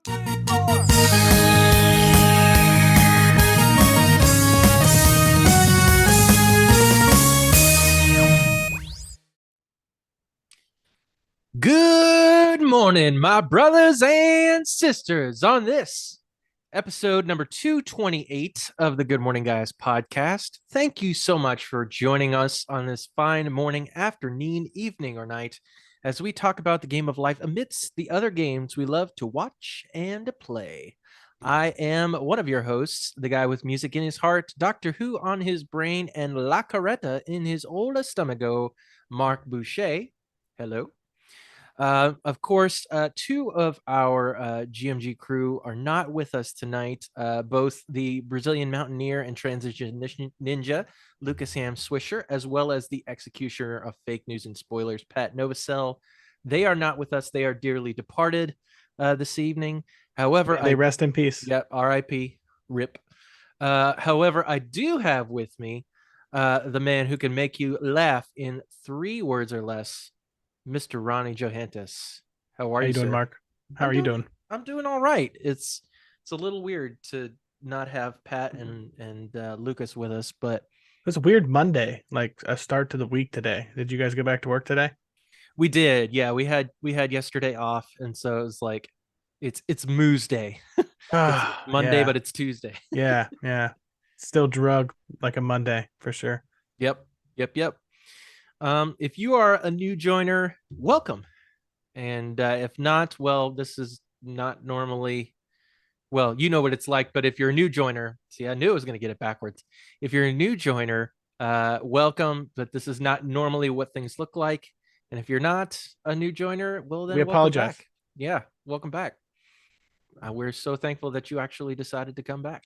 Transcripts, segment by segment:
Good morning, my brothers and sisters. On this episode number 228 of the Good Morning Guys podcast, thank you so much for joining us on this fine morning, afternoon, evening, or night as we talk about the game of life amidst the other games we love to watch and play. I am one of your hosts, the guy with music in his heart, Doctor Who on his brain, and La Caretta in his old stomacho, Marc Boucher. Hello. Of course, two of our GMG crew are not with us tonight. Both the Brazilian mountaineer and transition ninja, Lucas Ham Swisher, as well as the executioner of fake news and spoilers, Pat Novacell. They are not with us. They are dearly departed this evening. However, they rest in peace. Yep, R.I.P. Rip. However, I do have with me the man who can make you laugh in 3 words or less, Mr. Ronnie Johantes. How are you doing, sir? Mark? How are you doing? I'm doing all right. It's a little weird to not have Pat and Lucas with us, but it's a weird Monday, like a start to the week today. Did you guys go back to work today? We did. Yeah, we had yesterday off, and so it was like it's Moose Day. It's Monday, yeah. but it's Tuesday. yeah. Still drug like a Monday for sure. Yep. If you are a new joiner, welcome. And if not, well, this is not normally, well, you know what it's like. But if you're a new joiner, see, I knew I was going to get it backwards. If you're a new joiner, welcome. But this is not normally what things look like. And if you're not a new joiner, well, then we apologize. Back. Yeah, welcome back. We're so thankful that you actually decided to come back.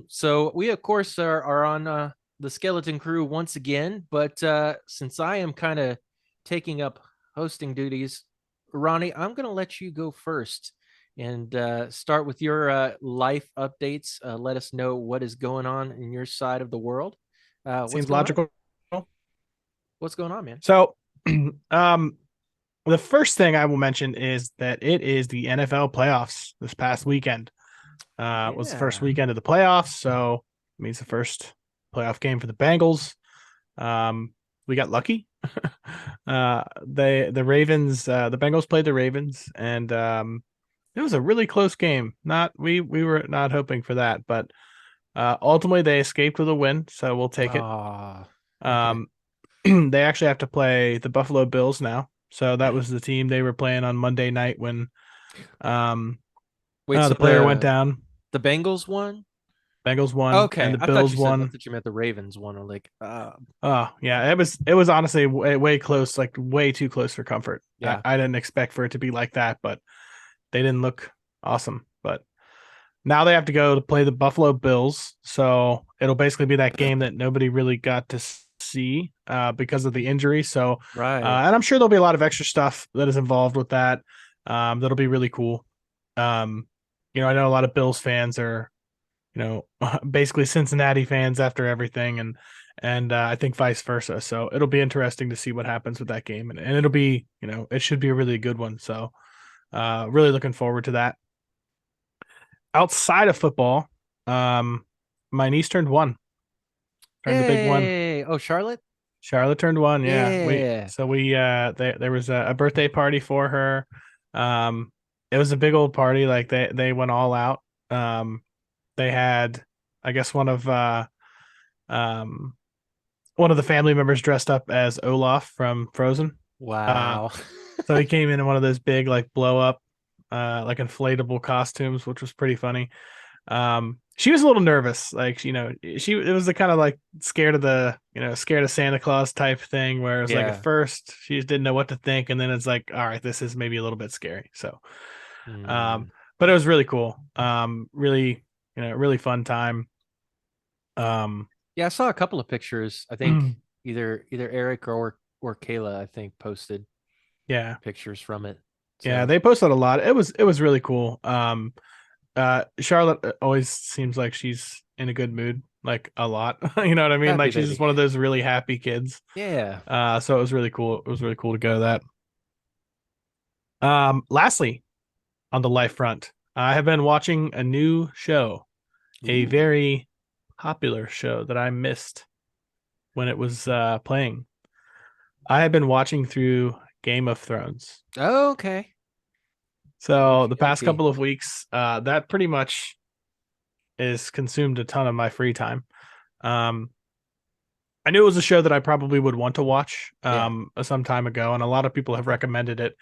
So we, of course, are on the skeleton crew once again, but since I am kind of taking up hosting duties, Ronnie, I'm going to let you go first and start with your life updates. Let us know what is going on in your side of the world. Seems logical. What's going on, man? So, the first thing I will mention is that it is the NFL playoffs this past weekend. Was the first weekend of the playoffs, so it means the first playoff game for the Bengals. We got lucky. The Ravens, the Bengals played the Ravens, and it was a really close game. We were not hoping for that, but ultimately they escaped with a win, so we'll take it. Okay. They actually have to play the Buffalo Bills now, so that was the team they were playing on Monday night when Wait, so the player went down. The Bengals won? Bengals won. Okay. And the Bills won. I thought you meant the Ravens won. Or like, oh yeah, it was honestly way close, like way too close for comfort. Yeah. I didn't expect for it to be like that, but they didn't look awesome. But now they have to go to play the Buffalo Bills. So it'll basically be that game that nobody really got to see because of the injury. So, right. And I'm sure there'll be a lot of extra stuff that is involved with that. That'll be really cool. I know a lot of Bills fans are, basically Cincinnati fans after everything, and I think vice versa. So it'll be interesting to see what happens with that game, and it'll be, it should be a really good one. So, really looking forward to that. Outside of football, my niece turned 1. Turned the big 1. Oh, Charlotte turned 1. Yeah. There was a birthday party for her. It was a big old party. Like they went all out. They had, I guess, one of the family members dressed up as Olaf from Frozen. Wow. So he came in one of those big, like, blow up, like, inflatable costumes, which was pretty funny. She was a little nervous. Like, it was the kind of like scared of Santa Claus type thing, where it was like at first she just didn't know what to think. And then it's like, all right, this is maybe a little bit scary. So, but it was really cool. Really fun time. I saw a couple of pictures. I think either Eric or Kayla, I think, posted pictures from it. So. Yeah, they posted a lot. It was really cool. Charlotte always seems like she's in a good mood, like a lot. You know what I mean? Happy like she's just one of those really happy kids. Yeah. So it was really cool. It was really cool to go to that. Lastly, on the life front. I have been watching a new show, a Ooh. very popular show that I missed when it was playing. I have been watching through Game of Thrones. Okay. So the Okie past dokie. couple of weeks, that pretty much is consumed a ton of my free time. Um, I knew it was a show that I probably would want to watch Yeah. some time ago, and a lot of people have recommended it.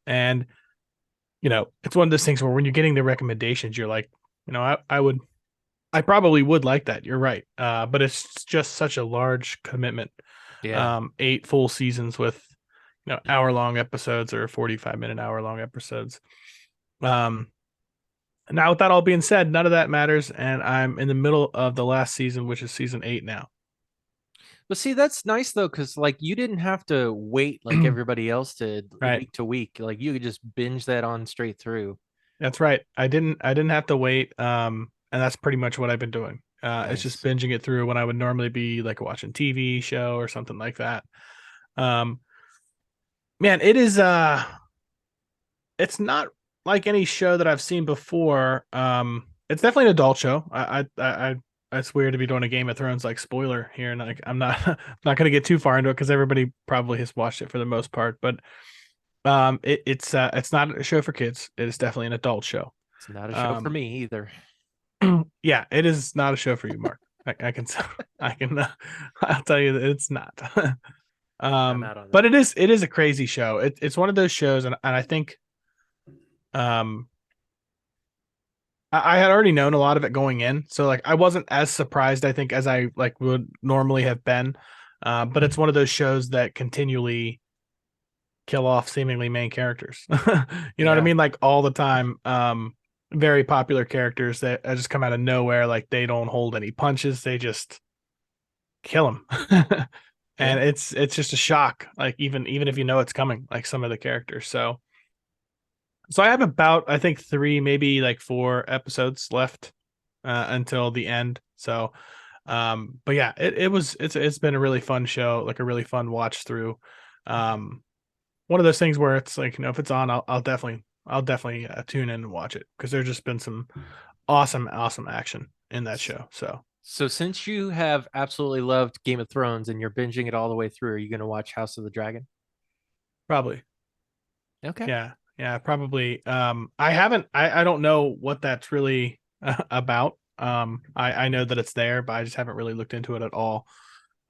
And it's one of those things where when you're getting the recommendations, you're like, I probably would like that. You're right, but it's just such a large commitment. Yeah. 8 full seasons with hour long episodes or 45-minute hour long episodes. Um, Now, with that all being said, none of that matters, and I'm in the middle of the last season, which is season 8 now. But see, that's nice though, because like you didn't have to wait like everybody else did Right. week to week. Like you could just binge that on straight through. That's right. I didn't have to wait. And that's pretty much what I've been doing. It's just Nice. binging it through when I would normally be like watching TV show or something like that. Um, Man, it's not like any show that I've seen before. It's definitely an adult show. It's weird to be doing a Game of Thrones like spoiler here, and like I'm not not going to get too far into it because everybody probably has watched it for the most part. But it's not a show for kids. It is definitely an adult show. It's not a show for Um, me either. yeah, it is not a show for you, Mark. I can I can I'll tell you that it's not. I'm out on But that. it is a crazy show. It's one of those shows, and I think um I had already known a lot of it going in, so like I wasn't as surprised I think as I like would normally have been. But it's one of those shows that continually kill off seemingly main characters. You know what I Yeah. mean? Like all the time. Very popular characters that just come out of nowhere. Like they don't hold any punches. They just kill them. And Yeah. it's just a shock. Like even if you know it's coming, like some of the characters. So I have about I think 3, maybe like 4 episodes left until the end. So but yeah, it's been a really fun show, like a really fun watch through. Um One of those things where it's like, if it's on, I'll definitely tune in and watch it because there's just been some awesome action in that show. So So since you have absolutely loved Game of Thrones and you're binging it all the way through, are you going to watch House of the Dragon? probably, Okay. yeah, probably. I don't know what that's really about. I know that it's there, but I just haven't really looked into it at all.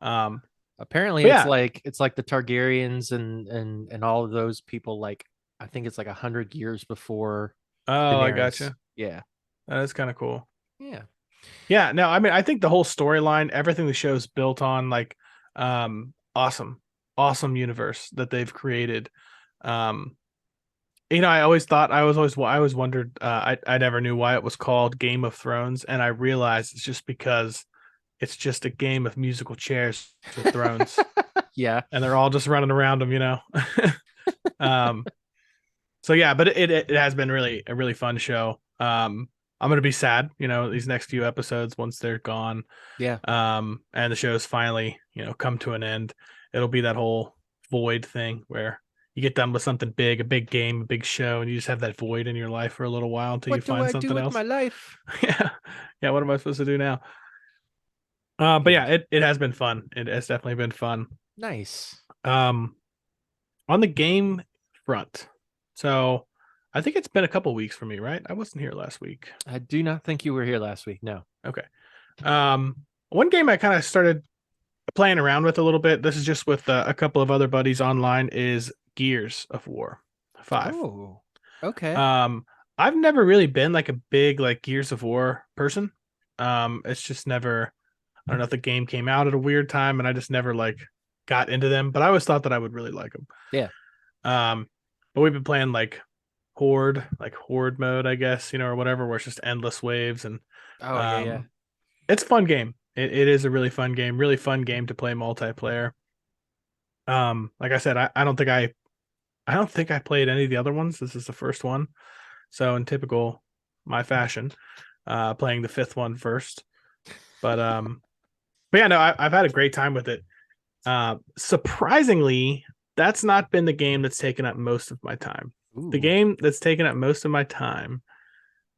Um, Apparently but yeah. it's like the Targaryens and all of those people like I think it's like 100 years before Oh, I Daenerys. gotcha. Yeah. That's kind of cool. Yeah. Yeah, no, I mean, I think the whole storyline, everything the show's built on, like, awesome universe that they've created. Um, I always wondered, I never knew why it was called Game of Thrones, and I realized it's just because it's just a game of musical chairs with thrones, Yeah. and they're all just running around them. Um, so yeah, but it has been really a really fun show. I'm gonna be sad, these next few episodes once they're gone. Yeah. And the show's finally, come to an end. It'll be that whole void thing where you get done with something big, a big game, a big show, and you just have that void in your life for a little while until you What do find I do something with my else. life? Yeah. Yeah, what am I supposed to do now? But Yeah. yeah, it has been fun. It has definitely been fun. Nice. Um, on the game front. So I think it's been a couple weeks for me, right? I wasn't here last week. I do not think you were here last week. No. Okay. One game I kind of started playing around with a little bit. This is just with a couple of other buddies online. Is Gears of War 5. Oh. Okay. Um, I've never really been like a big like Gears of War person. It's just never. I don't know if the game came out at a weird time, and I just never like got into them. But I always thought that I would really like them. Yeah. Um, but we've been playing like horde mode, I guess, or whatever, where it's just endless waves, and Oh yeah, yeah. um, it's a fun game. It is a really fun game to play multiplayer. Like I said, I don't think I played any of the other ones. This is the first one. So in typical my fashion, playing the fifth one first. But but yeah, no, I've had a great time with it. Surprisingly, that's not been the game that's taken up most of my time. The Ooh. game that's taken up most of my time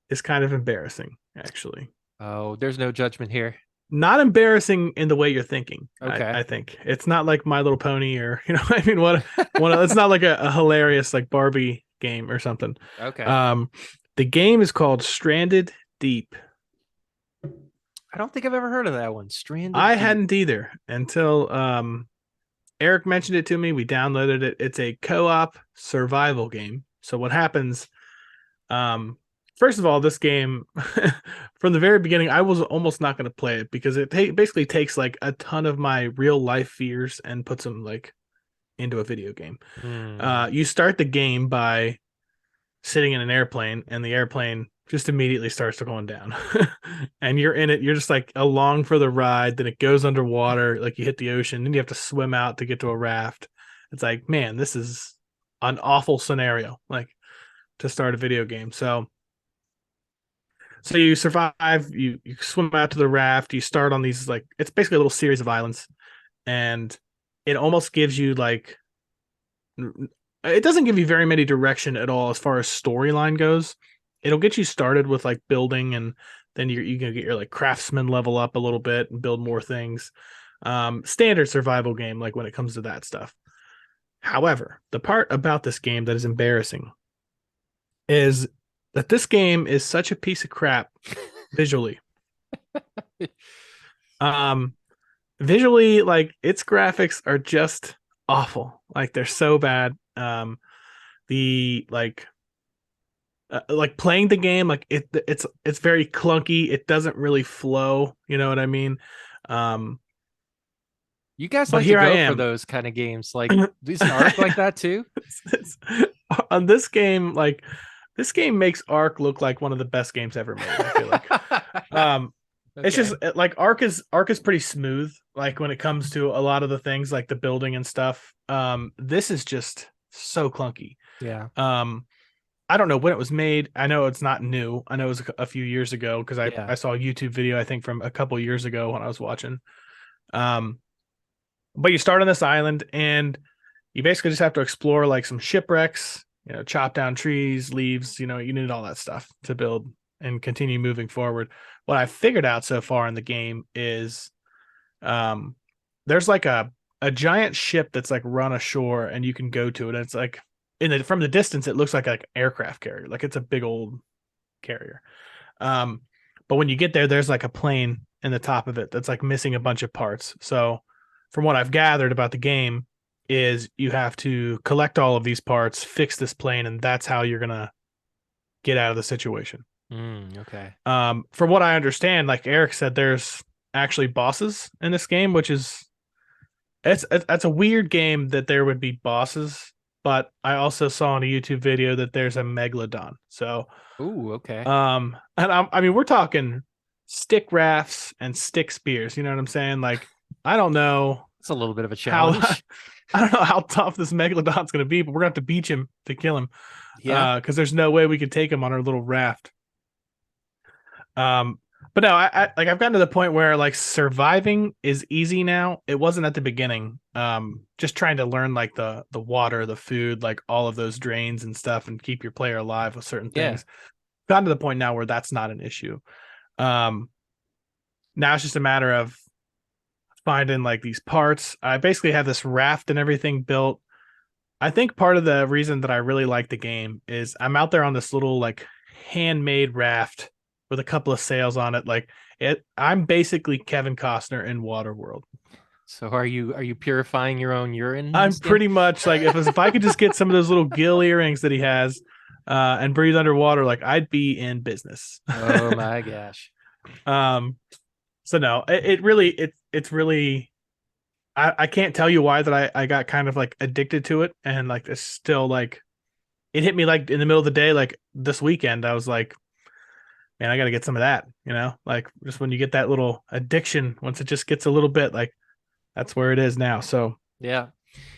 is kind of embarrassing, actually. Oh, there's no judgment here. Not embarrassing in the way you're thinking. Okay. I think it's not like My Little Pony or I mean what it's not like a hilarious like Barbie game or something. Okay. Um, the game is called Stranded Deep. I don't think I've ever heard of that one. I Stranded Deep. hadn't either until Eric mentioned it to me. We downloaded it. It's a co-op survival game. So what happens? Um, First of all, this game from the very beginning, I was almost not going to play it because it basically takes like a ton of my real life fears and puts them like into a video game. Hmm. You start the game by sitting in an airplane, and the airplane just immediately starts to going down. And you're in it, you're just like along for the ride, then it goes underwater, like you hit the ocean, then you have to swim out to get to a raft. It's like, man, this is an awful scenario, like to start a video game. So you survive, you swim out to the raft, you start on these like it's basically a little series of islands, and it almost gives you like it doesn't give you very many direction at all as far as storyline goes. It'll get you started with like building, and then you can get your like craftsman level up a little bit and build more things. Standard survival game, like when it comes to that stuff. However, the part about this game that is embarrassing is that this game is such a piece of crap visually. Um, Visually, like its graphics are just awful. Like they're so bad. The like playing the game, like it's very clunky. It doesn't really flow. You know what I mean? Um, You guys but like to here I go for am. those kind of games. Like, isn't Ark like that too? It's- on this game, like this game makes Ark look like one of the best games ever made. I feel like. Um, it's just Okay. like Ark is pretty smooth. Like when it comes to a lot of the things, like the building and stuff. This is just so clunky. Yeah. Um, I don't know when it was made. I know it's not new. I know it was a few years ago because I Yeah. I saw a YouTube video I think from a couple years ago when I was watching. Um, but you start on this island and you basically just have to explore like some shipwrecks, chop down trees, leaves, you need all that stuff to build and continue moving forward. What I've figured out so far in the game is um there's like a giant ship that's like run ashore and you can go to it. And it's like from the distance, it looks like aircraft carrier, like it's a big old carrier. Um, but when you get there, there's like a plane in the top of it that's like missing a bunch of parts. So, from what I've gathered about the game, is you have to collect all of these parts, fix this plane, and that's how you're gonna get out of the situation. Okay. From what I understand, like Eric said, there's actually bosses in this game, which is it's a weird game that there would be bosses. But I also saw in a YouTube video that there's a megalodon. So Ooh, okay. and I mean, we're talking stick rafts and stick spears. You know what I'm saying? Like, I don't know It's a little bit of a how challenge. I don't know how tough this megalodon's going to be, but we're going to have to beach him to kill him. Yeah. Because there's no way we could take him on our little raft. Um, but no, like I've gotten to the point where like surviving is easy now. It wasn't at the beginning. Just trying to learn like the water, the food, like all of those drains and stuff, and keep your player alive with certain Yeah. things. Gotten to the point now where that's not an issue. Um, Now it's just a matter of finding like these parts. I basically have this raft and everything built. I think part of the reason that I really like the game is I'm out there on this little like handmade raft with a couple of sails on it. Like I'm basically Kevin Costner in Waterworld. So are you purifying your own urine in I'm this game? pretty much like if I could just get some of those little gill earrings that he has, and breathe underwater, like I'd be in business. Oh my gosh. um, so no, it's really I can't tell you why that I got kind of like addicted to it, and like it's still like it hit me like in the middle of the day, like this weekend. I was like, man, I got to get some of that, like just when you get that little addiction, once it just gets a little bit like that's where it is now. So Yeah.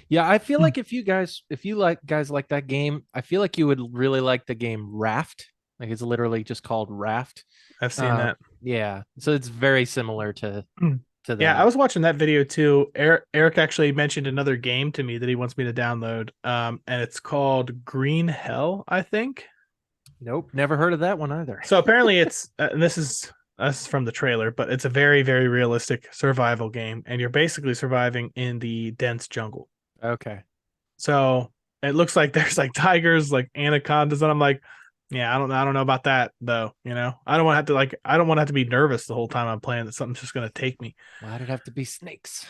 Yeah, I feel hmm, like if you like guys like that game, I feel like you would really like the game Raft. Like it's literally just called Raft. I've seen that. Yeah. So it's very similar to Hmm. to Yeah, I that. was watching that video too. Eric actually mentioned another game to me that he wants me to download. And it's called Green Hell, I think. Nope, never heard of that one either. So apparently it's and this is from the trailer, but it's a very, very realistic survival game, and you're basically surviving in the dense jungle. Okay. So it looks like there's like tigers, like anacondas, and I'm like, yeah, I don't know about that though. I don't want to have to I don't want to have to be nervous the whole time I'm playing that something's just gonna take me. Why'd it have to be snakes?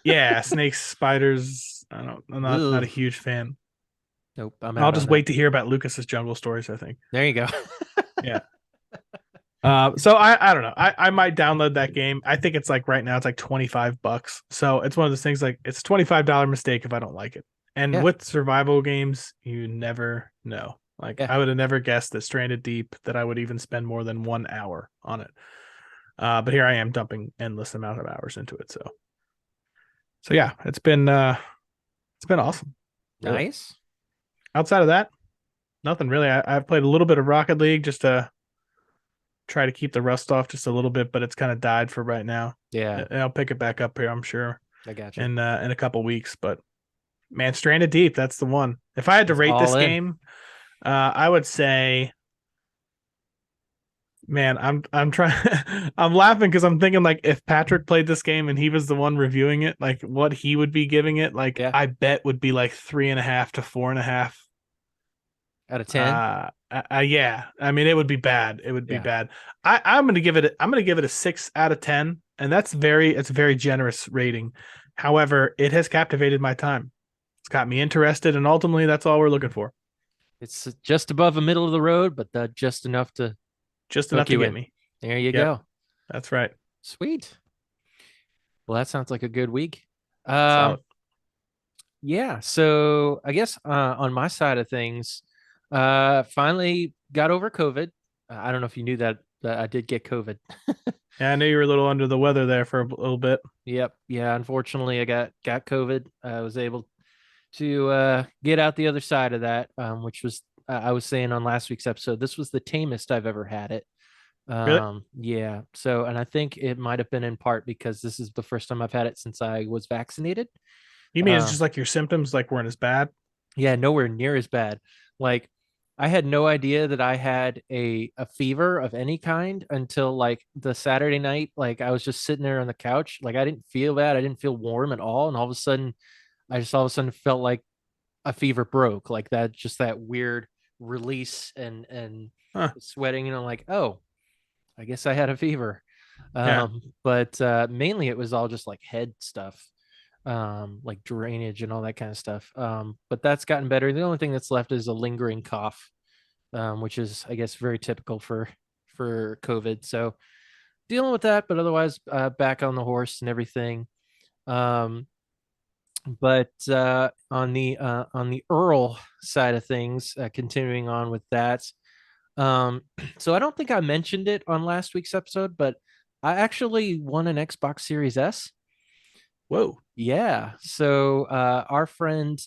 Yeah, snakes, spiders. I'm not a Ugh. huge fan. Nope, I'm I'll out on just that. wait to hear about Lucas's jungle stories, I think. There you go. Yeah. So I don't know. I might download that game. I think it's like right now it's like $25. So it's one of those things like it's $25 mistake if I don't like it. And Yeah, with survival games, you never know. Like yeah. I would have never guessed that Stranded Deep that I would even spend more than 1 hour on it. But here I am dumping endless amount of hours into it. So yeah, it's been awesome. Really. Nice. Outside of that, nothing really. I've played a little bit of Rocket League just to try to keep the rust off just a little bit, but it's kind of died for right now. Yeah, And I'll pick it back up here, I'm sure, I got you. in a couple weeks. But man, Stranded Deep, that's the one. If I had to It's rate all this in. game, I would say, man, I'm trying. I'm laughing because I'm thinking like if Patrick played this game and he was the one reviewing it, like what he would be giving it, like Yeah, I bet would be like 3.5 to 4.5. out of 10. Yeah. I mean, it would be bad. It would be Yeah, bad. I'm gonna give it. I'm gonna give it a 6 out of 10, and it's a very generous rating. However, it has captivated my time. It's got me interested, and ultimately, that's all we're looking for. it's just above the middle of the road, but just enough to Just enough hook to you get in. me. There you Yep, go. that's right. Sweet. Well, that sounds like a good week. Um, Solid. yeah. So I guess on my side of things, finally got over COVID. I don't know if you knew that I did get COVID. Yeah, I knew you were a little under the weather there for a little bit. Yep. Yeah. Unfortunately, I got COVID. I was able to get out the other side of that, which was I was saying on last week's episode. This was the tamest I've ever had it. Really? Yeah. So, and I think it might have been in part because this is the first time I've had it since I was vaccinated. You mean it's Uh, just like your symptoms like weren't as bad? yeah, nowhere near as bad. Like I had no idea that I had a fever of any kind until like the Saturday night. Like I was just sitting there on the couch. Like I didn't feel bad. I didn't feel warm at all. And all of a sudden, I just all of a sudden felt like a fever broke. Like that, just that weird release and Huh? sweating. Like, oh, I guess I had a fever. Yeah. But mainly it was all just like head stuff, like drainage and all that kind of stuff. But that's gotten better. The only thing that's left is a lingering cough, which is, I guess, very typical for COVID. So dealing with that, but otherwise, back on the horse and everything. Um, but on the Earl side of things, continuing on with that. So I don't think I mentioned it on last week's episode, but I actually won an Xbox Series S. Whoa. Yeah. So our friend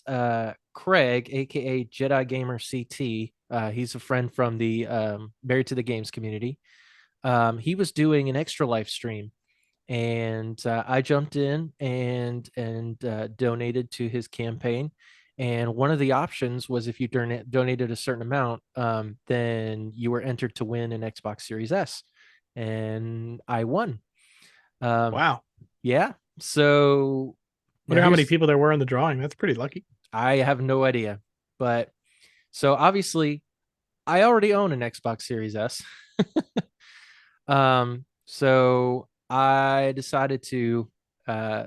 Craig, aka Jedi Gamer CT, he's a friend from the Married to the Games community. He was doing an extra life stream, and I jumped in and donated to his campaign. And one of the options was if you donated a certain amount, then you were entered to win an Xbox Series S, and I won. Um, Wow. yeah. So now Wonder how many here's people there were in the drawing. That's pretty lucky. I have no idea, but so obviously I already own an Xbox Series S. So I decided to uh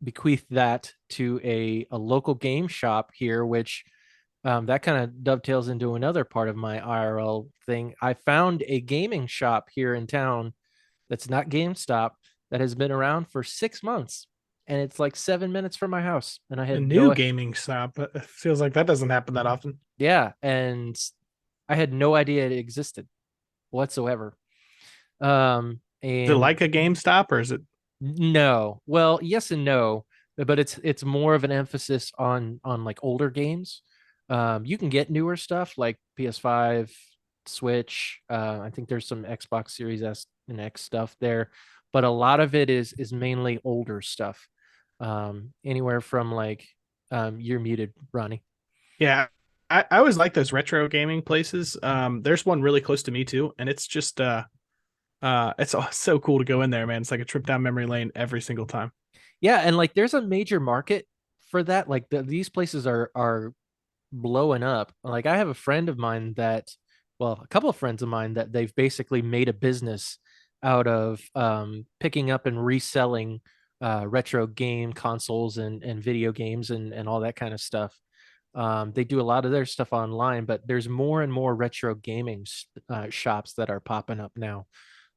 bequeath that to a local game shop here, which that kind of dovetails into another part of my IRL thing. I found a gaming shop here in town that's not GameStop that has been around for 6 months, and it's like 7 minutes from my house. And I A had new no, gaming shop. It feels like that doesn't happen that often. yeah, and I had no idea it existed whatsoever. Is it And like a GameStop or is it? no. Well, yes and no, but it's more of an emphasis on like older games. You can get newer stuff like PS5, Switch. I think there's some Xbox Series S and X stuff there, but a lot of it is mainly older stuff. Anywhere from like you're muted, Ronnie. Yeah, I always like those retro gaming places. There's one really close to me too, and it's just it's so cool to go in there, man. It's like a trip down memory lane every single time. Yeah, and like there's a major market for that. Like these places are blowing up. Like I have a friend of mine that, well, a couple of friends of mine that they've basically made a business out of picking up and reselling retro game consoles and video games and all that kind of stuff. They do a lot of their stuff online, but there's more and more retro gaming shops that are popping up now.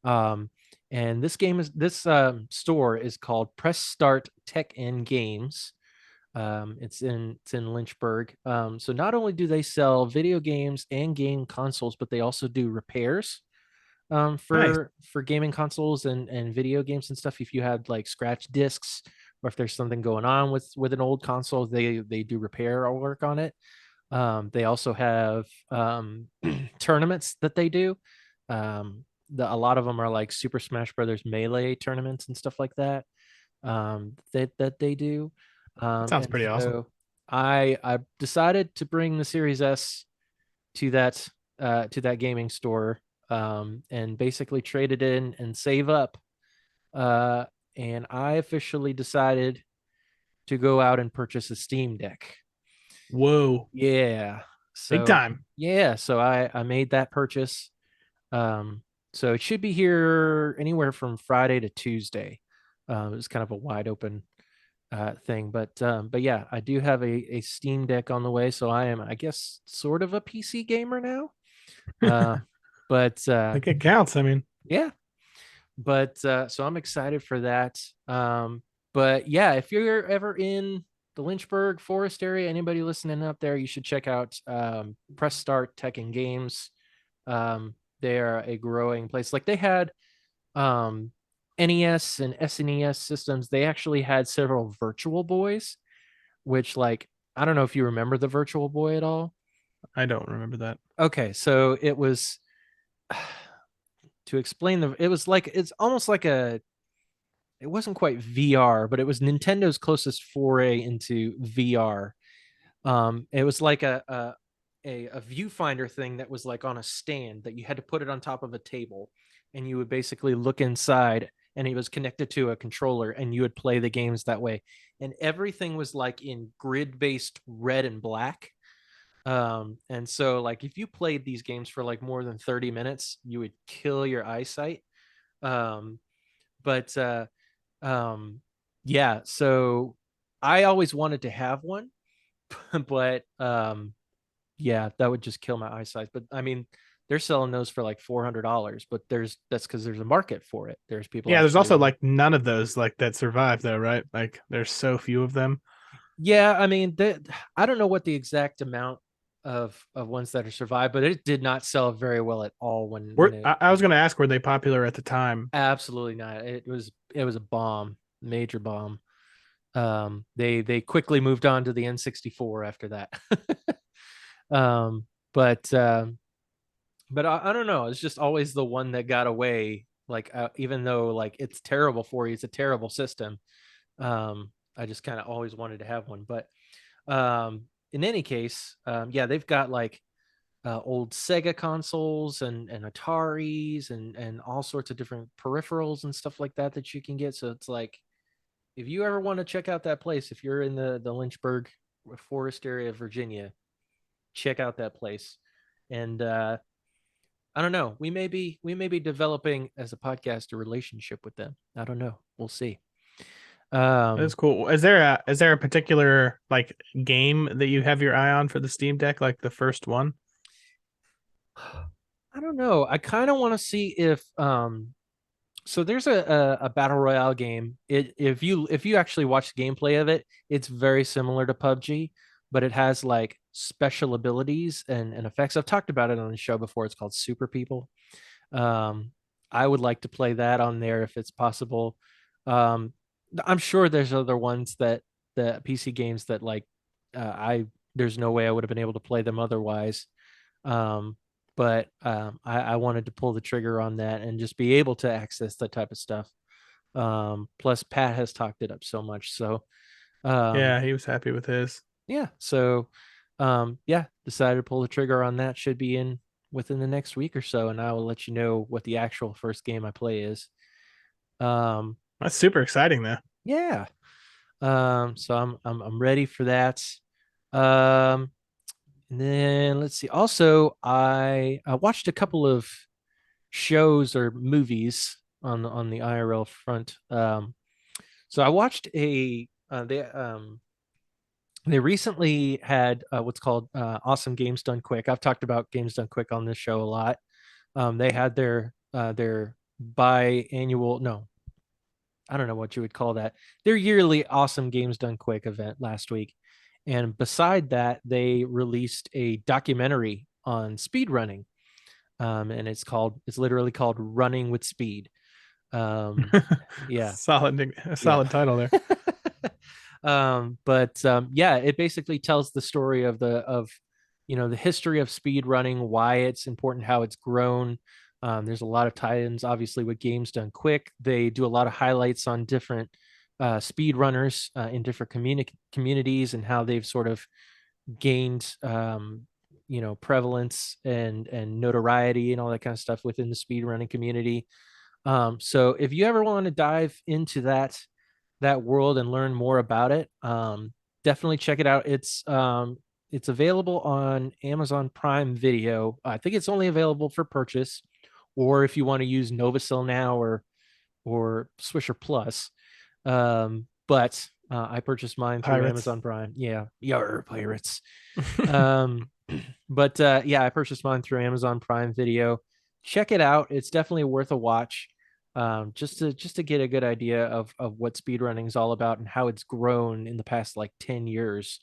Um, and this store is called Press Start Tech and Games. It's in Lynchburg. So not only do they sell video games and game consoles, but they also do repairs Nice. for gaming consoles and video games and stuff. If you had like scratch discs or if there's something going on with an old console, they do repair or work on it. They also have tournaments that they do. A lot of them are like Super Smash Brothers Melee tournaments and stuff like that. That they do. That sounds And pretty awesome. so I decided to bring the Series S to that gaming store, and basically trade it in and save up. Uh, and I officially decided to go out and purchase a Steam Deck. Whoa, Yeah. big So time. yeah, so I made that purchase. Um, so it should be here anywhere from Friday to Tuesday. It's kind of a wide open thing, but yeah, I do have a Steam Deck on the way, so I am, I guess, sort of a PC gamer now. Uh, but Like it counts. I mean, yeah, but so I'm excited for that. But yeah, if you're ever in the Lynchburg Forest area, anybody listening up there, you should check out Press Start Tech and Games. They are a growing place. Like they had um, NES and SNES systems. They actually had several Virtual Boys, which like I don't know if you remember the Virtual Boy at all. I don't remember that. Okay, so it was to explain it was like it's almost like a it wasn't quite VR, but it was Nintendo's closest foray into VR. It was like a viewfinder thing that was like on a stand that you had to put it on top of a table, and you would basically look inside, and it was connected to a controller, and you would play the games that way. And everything was like in grid based red and black. And so like if you played these games for like more than 30 minutes, you would kill your eyesight. Um, but um, yeah, so I always wanted to have one, but yeah, that would just kill my eyesight. But I mean, they're selling those for like $400, but that's because there's a market for it. There's people Yeah, there's actually also want. like none of those like that survive though, right? Like there's so few of them. Yeah, I mean, I don't know what the exact amount of ones that are survived, but it did not sell very well at all when it I was gonna ask, were they popular at the time? absolutely not. It was a bomb, major bomb. They quickly moved on to the N64 after that. um, but I don't know. It's just always the one that got away. Like even though like it's terrible for you, it's a terrible system. I just kind of always wanted to have one. But in any case, yeah, they've got like old Sega consoles and Ataris and all sorts of different peripherals and stuff like that that you can get. So it's like if you ever want to check out that place, if you're in the Lynchburg Forest area of Virginia, check out that place. And I don't know. We may be developing as a podcast a relationship with them. I don't know. We'll see. That's Um, cool. Is there a particular like game that you have your eye on for the Steam Deck, like the first one? I don't know. I kind of want to see if so there's a battle royale game. If you actually watch the gameplay of it, it's very similar to PUBG, but it has like special abilities and effects. I've talked about it on the show before. It's called Super People. Um, I would like to play that on there if it's possible. Um, I'm sure there's other ones that the PC games that like I there's no way I would have been able to play them otherwise. Um, but I wanted to pull the trigger on that and just be able to access that type of stuff. Plus Pat has talked it up so much. So um Yeah, he was happy with his. yeah, so yeah, decided to pull the trigger on that. Should be in within the next week or so, and I will let you know what the actual first game I play is. Um That's super exciting, though. yeah. So I'm ready for that. Um and then let's see. Also, I watched a couple of shows or movies on the IRL front. So I watched a they recently had what's called Awesome Games Done Quick. I've talked about Games Done Quick on this show a lot. They had their biannual, no, I don't know what you would call that. Their yearly Awesome Games Done Quick event last week. And beside that, they released a documentary on speed running. And it's literally called Running with Speed. Um, yeah, Solid yeah. title there. But yeah, it basically tells the story of the history of speed running, why it's important, how it's grown. There's a lot of tie-ins, obviously, with Games Done Quick. They do a lot of highlights on different speed runners in different communities and how they've sort of gained prevalence and notoriety and all that kind of stuff within the speed running community. So if you ever want to dive into that world and learn more about it, definitely check it out. It's available on Amazon Prime Video. I think it's only available for purchase, or if you want to use Novacell now or Swisher Plus. But I purchased mine through Pirates. Amazon Prime. Yeah, yar pirates. Um, but yeah, I purchased mine through Amazon Prime Video. Check it out. It's definitely worth a watch. Just to get a good idea of what speedrunning is all about and how it's grown in the past like 10 years.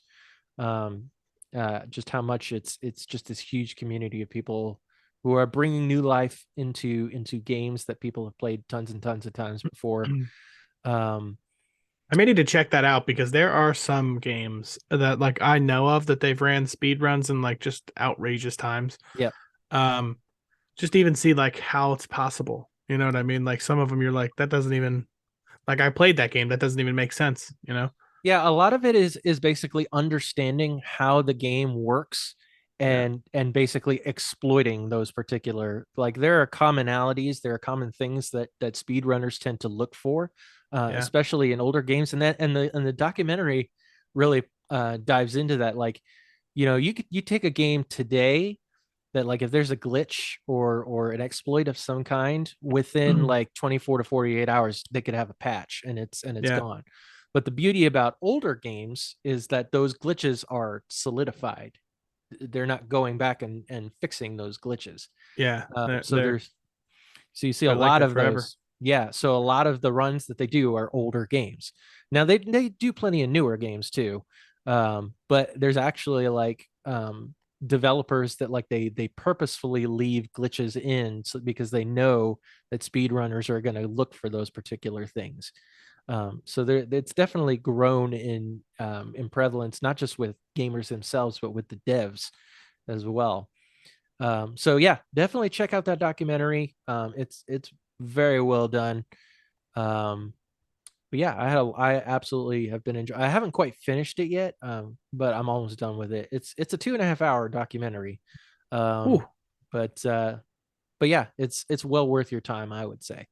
Um, just how much it's just this huge community of people who are bringing new life into games that people have played tons and tons of times before. Um, I may need to check that out because there are some games that like I know of that they've ran speed runs in like just outrageous times. yeah, Um, just to even see like how it's possible. You know what I mean? Like some of them you're like, that doesn't even like I played that game. That doesn't even make sense, you know? yeah, a lot of it is basically understanding how the game works Yeah. and basically exploiting those particular, like, there are commonalities, there are common things that speedrunners tend to look for, Yeah. especially in older games, and the documentary really dives into that. Like, you take a game today that, like, if there's a glitch or an exploit of some kind, within like 24 to 48 hours they could have a patch and it's Yeah. gone. But the beauty about older games is that those glitches are solidified. They're not going back and fixing those glitches. Yeah. So you see a They're like lot that of forever. those. Yeah, so a lot of the runs that they do are older games. Now they do plenty of newer games too, but there's actually like developers that, like, they purposefully leave glitches in, because they know that speedrunners are going to look for those particular things. So it's definitely grown in prevalence, not just with gamers themselves, but with the devs as well. So yeah, definitely check out that documentary. It's very well done. Um, but yeah, I absolutely have been enjoying. I haven't quite finished it yet, but I'm almost done with it. It's a 2.5 hour documentary, Ooh. um, but yeah, it's well worth your time, I would say.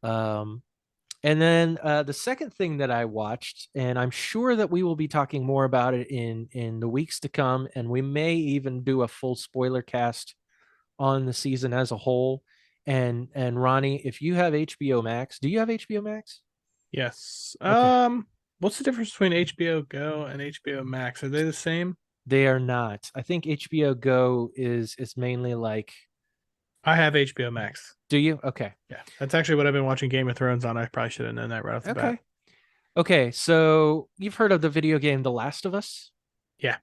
Um, and then the second thing that I watched, and I'm sure that we will be talking more about it in the weeks to come, and we may even do a full spoiler cast on the season as a whole. And Ronnie, if you have HBO Max, do you have HBO Max? Yes. Okay. What's the difference between HBO Go and HBO Max? Are they the same? They are not. I think HBO Go is mainly like, I have HBO Max. do you? Okay. Yeah. That's actually what I've been watching Game of Thrones on. I probably should have known that right off the bat. Okay. Okay. So you've heard of the video game The Last of Us? Yeah.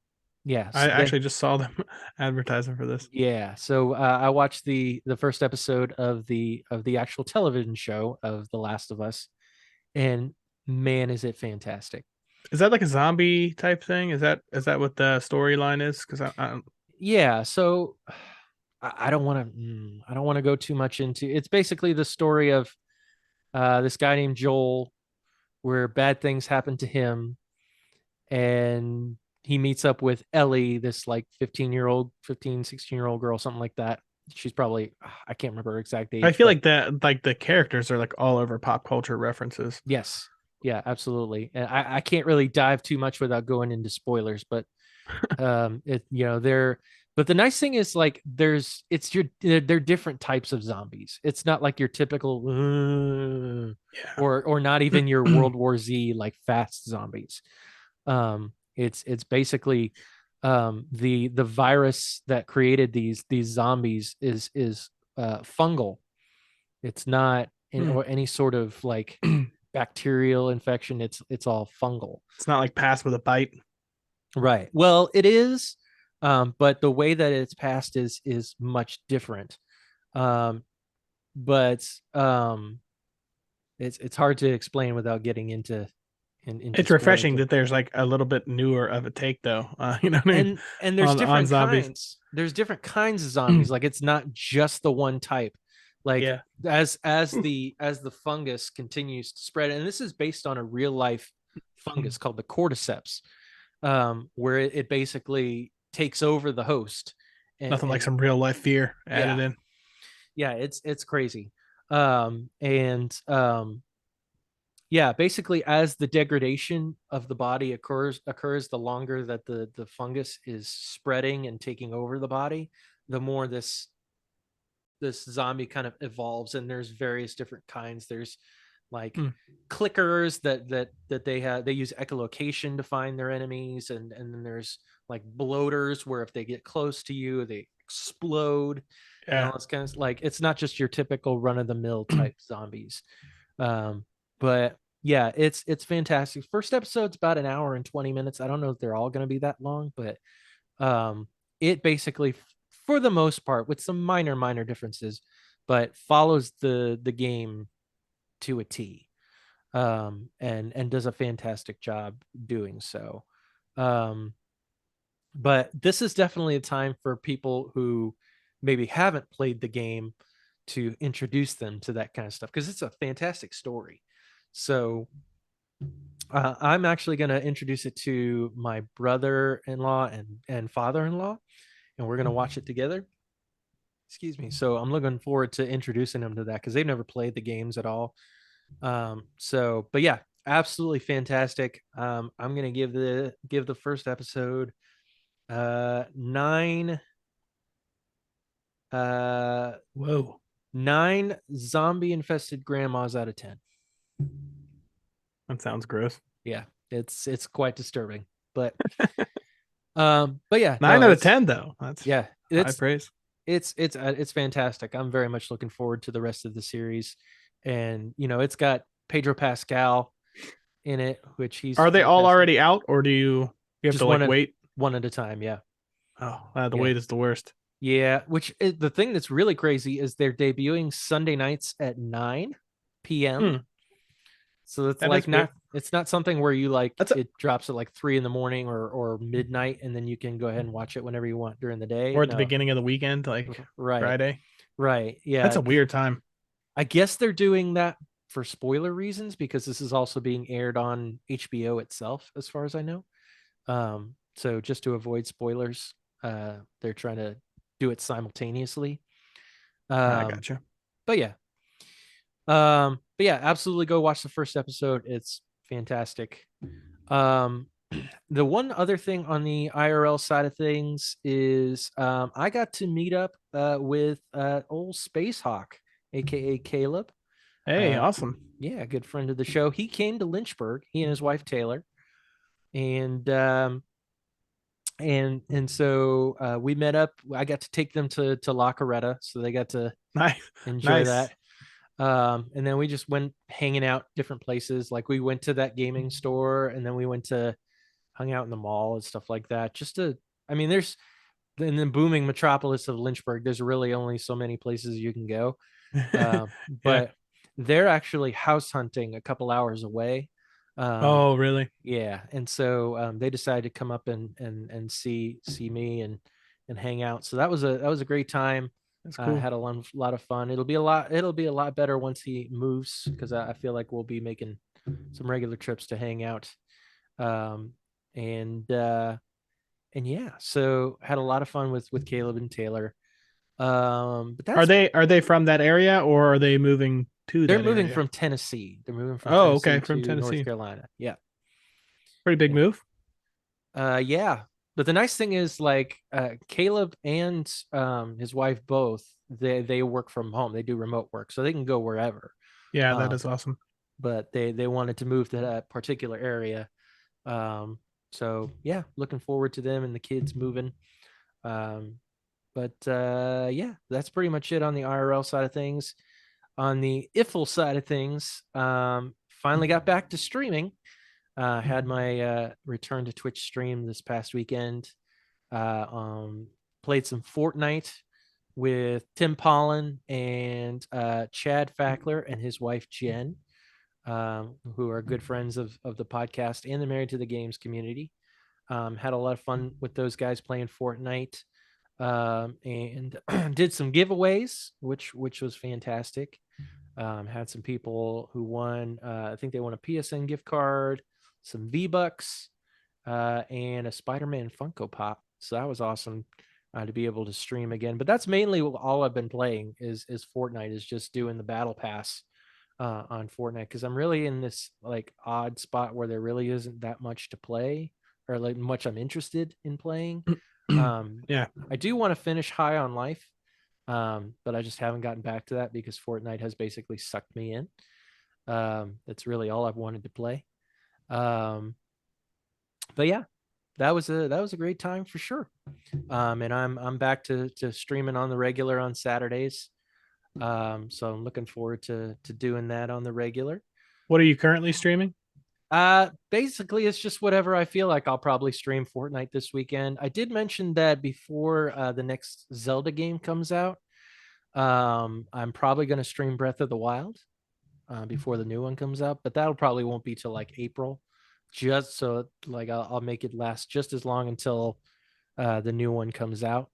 Yes. I Then actually just saw them advertising for this. yeah. So I watched the first episode of the actual television show of The Last of Us, and man, is it fantastic. Is that like a zombie type thing? Is that what the storyline is? Because I Yeah. So I don't want to go too much into. It's basically the story of this guy named Joel, where bad things happen to him, and he meets up with Ellie, this like 15-year-old, 15, 16-year-old girl, something like that. She's probably, I can't remember her exact I age, feel but like the characters are like all over pop culture references. yes. Yeah, absolutely. And I can't really dive too much without going into spoilers, but it, they're, but the nice thing is like they're different types of zombies. It's not like your typical or not even your Yeah. World War Z like fast zombies. It's basically the virus that created these zombies is fungal. It's not Hmm. or any sort of like bacterial infection. It's all fungal. It's not like Pass with a Bite. Right. Well, it is, but the way that it's passed is much different. Um, but it's hard to explain without getting into It's spoiling refreshing it. that there's like a little bit newer of a take, though. You know what I mean? And there's On different zombies. kinds. There's different kinds of zombies. Like it's not just the one type. Like Yeah. as the fungus continues to spread, and this is based on a real life fungus called the cordyceps, where it basically takes over the host, Nothing like and some real life fear added yeah, in. yeah, it's crazy. And yeah, basically as the degradation of the body occurs, the longer that the fungus is spreading and taking over the body, the more this zombie kind of evolves, and there's various different kinds. There's like Hmm. clickers that they use echolocation to find their enemies, and then there's like bloaters where if they get close to you they explode, and Yeah. all this kind of like it's not just your typical run-of-the-mill type zombies. But yeah, it's fantastic. First episode's about an hour and 20 minutes. I don't know if they're all going to be that long, but um it basically, for the most part, with some minor differences, but follows the game to a T, and does a fantastic job doing so. um but this is definitely a time for people who maybe haven't played the game to introduce them to that kind of stuff, because it's a fantastic story. So I'm actually going to introduce it to my brother-in-law and father-in-law, and we're going to watch it together. Excuse me. So I'm looking forward to introducing them to that because they've never played the games at all. But yeah, absolutely fantastic. I'm gonna give the first episode 9 Whoa. zombie infested grandmas out of 10. That sounds gross. Yeah, it's quite disturbing, but yeah, Nine no, out of it's 10, though. That's yeah, high praise. it's fantastic. I'm very much looking forward to the rest of the series, and it's got Pedro Pascal in it, which he's Are they all fantastic. already out, or do you have Just to like wait? one at a time. Yeah, Oh, the yeah, wait is the worst. yeah. Which is, the thing that's really crazy is they're debuting Sunday nights at 9 p.m. Hmm. So it's That is like weird. not it's not something where you like That's a, it drops at like 3 in the morning or midnight, and then you can go ahead and watch it whenever you want during the day. or at the No, beginning of the weekend, like right, Friday. right, That's yeah. a weird time. I guess they're doing that for spoiler reasons because this is also being aired on HBO itself, as far as I know. So just to avoid spoilers, they're trying to do it simultaneously. I Um, gotcha. but yeah, absolutely go watch the first episode. It's fantastic. Um, the one other thing on the IRL side of things is I got to meet up with old Space Hawk, aka Caleb. Hey, Uh, awesome. yeah, a good friend of the show. He came to Lynchburg, he and his wife Taylor, and so we met up. I got to take them to La Coretta, so they got to Nice, enjoy nice. that. And then we just went hanging out different places. Like we went to that gaming store, and then we went to hung out in the mall and stuff like that. I mean, there's in the booming metropolis of Lynchburg, there's really only so many places you can go. Uh, Yeah. but they're actually house hunting a couple hours away. Um, Oh, really? yeah, and so they decided to come up and see me and hang out. So that was a great time. That's cool. Had a lot of fun. It'll be a lot better once he moves because I feel like we'll be making some regular trips to hang out. Um, and and yeah, so had a lot of fun with Caleb and Taylor. But Are that's they from that area or are they moving to they're that moving area? from Tennessee. They're moving from Oh, okay, Tennessee from to North Tennessee. Carolina. Yeah. Pretty big Yeah. move. Yeah. But the nice thing is like Caleb and his wife both they work from home. They do remote work, so they can go wherever. Yeah, that Um, is awesome. but they wanted to move to that particular area. Um, so yeah, looking forward to them and the kids moving. Um, but yeah, that's pretty much it on the IRL side of things. On the IFL side of things, finally got back to streaming. Had my return to Twitch stream this past weekend. Uh, um, Played some Fortnite with Tim Pollen and Chad Fackler and his wife Jen, who are good friends of the podcast and the Married to the Games community. Had a lot of fun with those guys playing Fortnite, and did some giveaways, which was fantastic. Had some people who won. I think they won a PSN gift card, some V Bucks, and a Spider-Man Funko Pop. So that was awesome to be able to stream again. But that's mainly all I've been playing is Fortnite. Is just doing the battle pass on Fortnite because I'm really in this like odd spot where there really isn't that much to play or like much I'm interested in playing. Um, Yeah. I do want to finish High on Life, but I just haven't gotten back to that because Fortnite has basically sucked me in. That's really all I've wanted to play. Um, but yeah, that was a great time for sure. And I'm back to streaming on the regular on Saturdays. So I'm looking forward to doing that on the regular. What are you currently streaming? Basically, it's just whatever I feel like. I'll probably stream Fortnite this weekend. I did mention that before the next Zelda game comes out. I'm probably going to stream Breath of the Wild before the new one comes out, but that'll probably won't be till like April, just so like I'll make it last just as long until the new one comes out.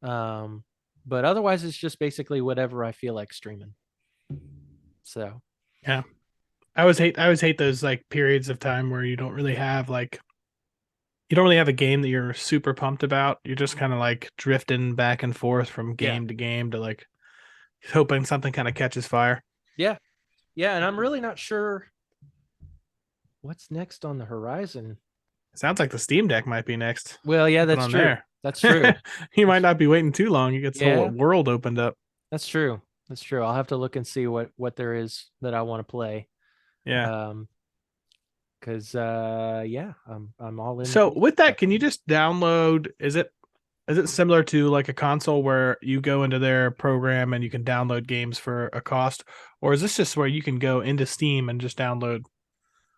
Um, but otherwise, it's just basically whatever I feel like streaming. So Yeah. I always hate those like periods of time where you don't really have a game that you're super pumped about. You're just kind of like drifting back and forth from yeah, game to game to like hoping something kind of catches fire. yeah, yeah, and I'm really not sure what's next on the horizon. Sounds like the Steam Deck might be next. Well, yeah, Something that's on true. there. That's true. You might That's, not be waiting too long. You get this whole yeah, world opened up. that's true. That's true. I'll have to look and see what there is that I want to play. Yeah. Um, because yeah, I'm all in So with with stuff. that, can you just download? Is it similar to like a console where you go into their program and you can download games for a cost, or is this just where you can go into Steam and just download?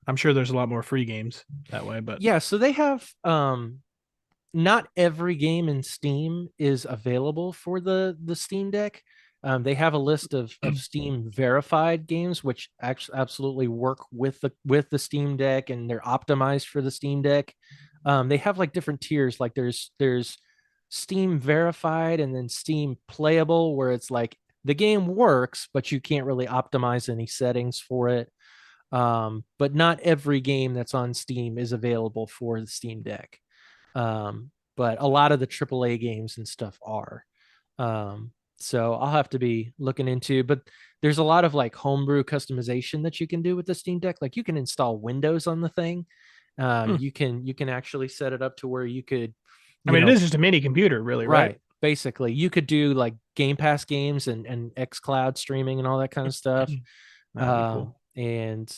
I'm sure there's a lot more free games that way, but Yeah, so they have not every game in Steam is available for the Steam Deck. They have a list of Steam verified games, which actually absolutely work with the Steam Deck, and they're optimized for the Steam Deck. They have like different tiers. Like there's Steam verified and then Steam playable, where it's like the game works, but you can't really optimize any settings for it. But not every game that's on Steam is available for the Steam Deck. But a lot of the AAA games and stuff are. So I'll have to be looking into, but there's a lot of like homebrew customization that you can do with the Steam Deck. Like you can install Windows on the thing. hmm. You can actually set it up to where you could, I you mean, it know, is just a mini computer, really, right? right. Basically, you could do like Game Pass games and X Cloud streaming and all that kind of stuff. That'd be cool. And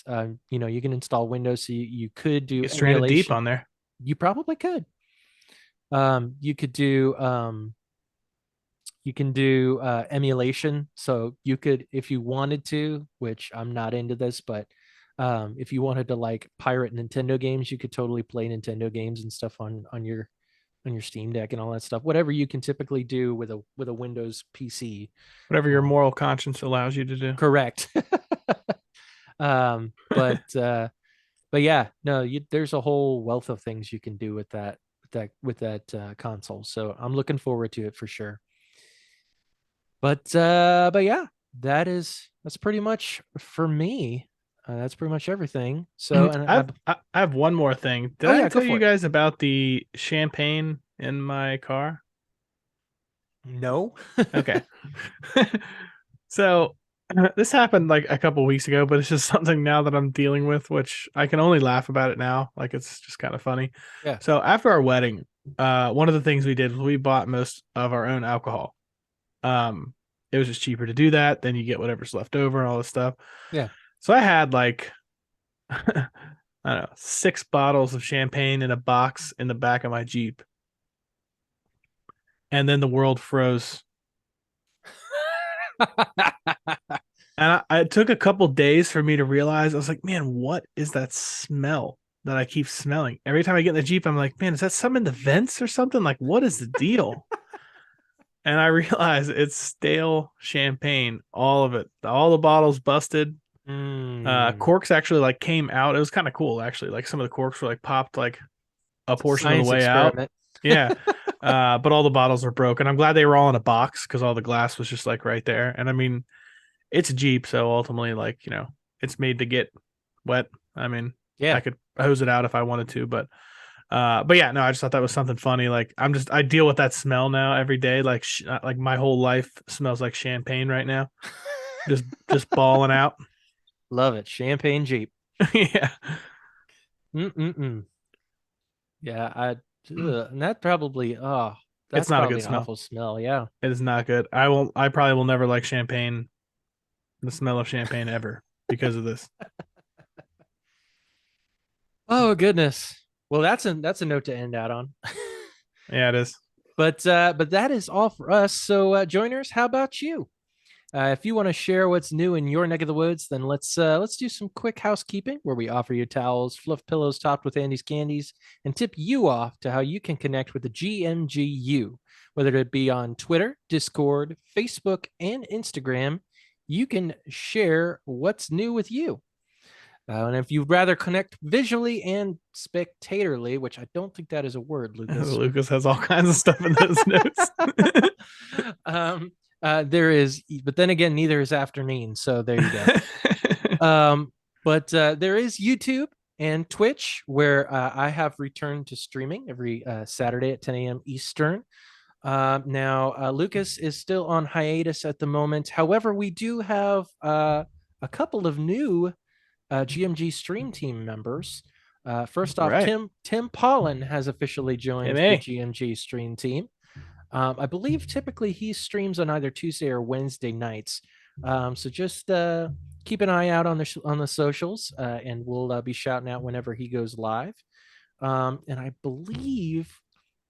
you can install Windows, so you could do Get stranded deep emulation. on there. You probably could. You could do you can do emulation. So you could, if you wanted to, which I'm not into this, but if you wanted to like pirate Nintendo games, you could totally play Nintendo games and stuff on your Steam Deck and all that stuff. Whatever you can typically do with a Windows PC. Whatever your Uh, moral conscience allows you to do. Correct. um, but uh, but yeah, no, there's a whole wealth of things you can do with that console. So I'm looking forward to it for sure. But yeah, that's pretty much for me. That's pretty much everything. So, and I have one more thing. Did oh I yeah, go tell you for it. guys about the champagne in my car? No. Okay. So this happened like a couple weeks ago, but it's just something now that I'm dealing with, which I can only laugh about it now. Like it's just kind of funny. Yeah. So after our wedding, one of the things we did was we bought most of our own alcohol. Um, it was just cheaper to do that. Then you get whatever's left over and all this stuff. Yeah. So I had like I don't know, 6 bottles of champagne in a box in the back of my Jeep. And then the world froze. And it took a couple days for me to realize. I was like, man, what is that smell that I keep smelling? Every time I get in the Jeep, I'm like, man, is that some in the vents or something? Like, what is the deal? And I realized it's stale champagne, all of it, all the bottles busted. Mm, Corks actually like came out. It was kind of cool actually. Like some of the corks were like popped like a portion of the science way out. experiment. Yeah. But all the bottles were broken. I'm glad they were all in a box because all the glass was just like right there. And I mean, it's a Jeep, so ultimately, like, it's made to get wet. I mean, I Yeah. could hose it out if I wanted to, but yeah, no, I just thought that was something funny. Like, I deal with that smell now every day. Like my whole life smells like champagne right now. Just balling out. Love it. Champagne Jeep. Yeah. Mm-mm-mm. Yeah, and that probably, It's that's not a good probably an smell. awful smell. Yeah. It is not good. I probably will never like champagne, the smell of champagne ever because of this. Oh goodness. Well, that's a note to end out on. Yeah, it is. But that is all for us. So, joiners, how about you? If you want to share what's new in your neck of the woods, then let's do some quick housekeeping where we offer you towels, fluff pillows topped with Andy's candies, and tip you off to how you can connect with the GMGU, whether it be on Twitter, Discord, Facebook, and Instagram. You can share what's new with you. And if you'd rather connect visually and spectatorly, which I don't think that is a word, Lucas, Lucas has all kinds of stuff in those notes. um, there is, but then again, neither is afternoon. So there you go. But there is YouTube and Twitch where I have returned to streaming every Saturday at 10 a.m. Eastern. Now, Lucas is still on hiatus at the moment. However, we do have a couple of new GMG stream team members. First off, Right. Tim Pollen has officially joined the MA. GMG stream team. I believe typically he streams on either Tuesday or Wednesday nights. So just keep an eye out on the socials, and we'll be shouting out whenever he goes live. And I believe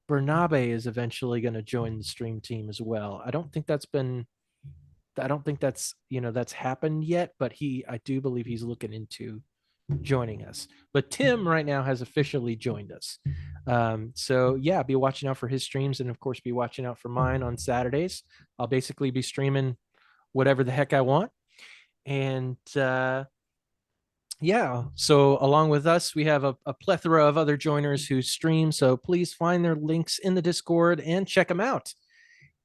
Bernabe is eventually going to join the stream team as well. I don't think that's that's happened yet, but I do believe he's looking into joining us. But Tim right now has officially joined us. So yeah, be watching out for his streams, and of course be watching out for mine on Saturdays. I'll basically be streaming whatever the heck I want. And yeah, so along with us, we have a plethora of other joiners who stream. So please find their links in the Discord and check them out.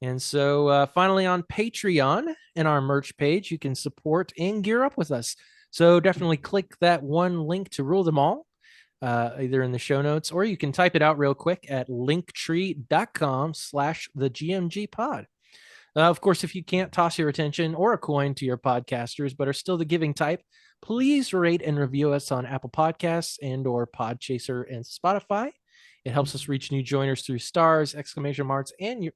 And so finally on Patreon and our merch page, you can support and gear up with us. So definitely click that one link to rule them all, either in the show notes, or you can type it out real quick at linktree.com/the GMG pod. Of course, if you can't toss your attention or a coin to your podcasters, but are still the giving type, please rate and review us on Apple Podcasts and or Podchaser and Spotify. It helps us reach new joiners through stars, exclamation marks, and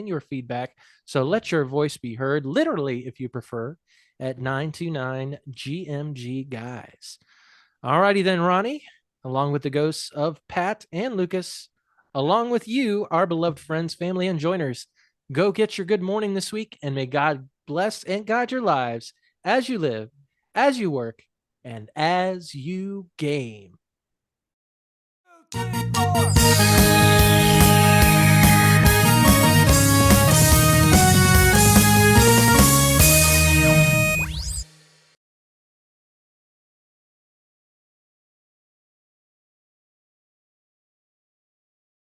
your feedback. So let your voice be heard, literally, if you prefer, at 929 GMG guys. Alrighty then, Ronnie, along with the ghosts of Pat and Lucas, along with you, our beloved friends, family, and joiners. Go get your good morning this week, and may God bless and guide your lives as you live, as you work, and as you game. 2, 3, 4.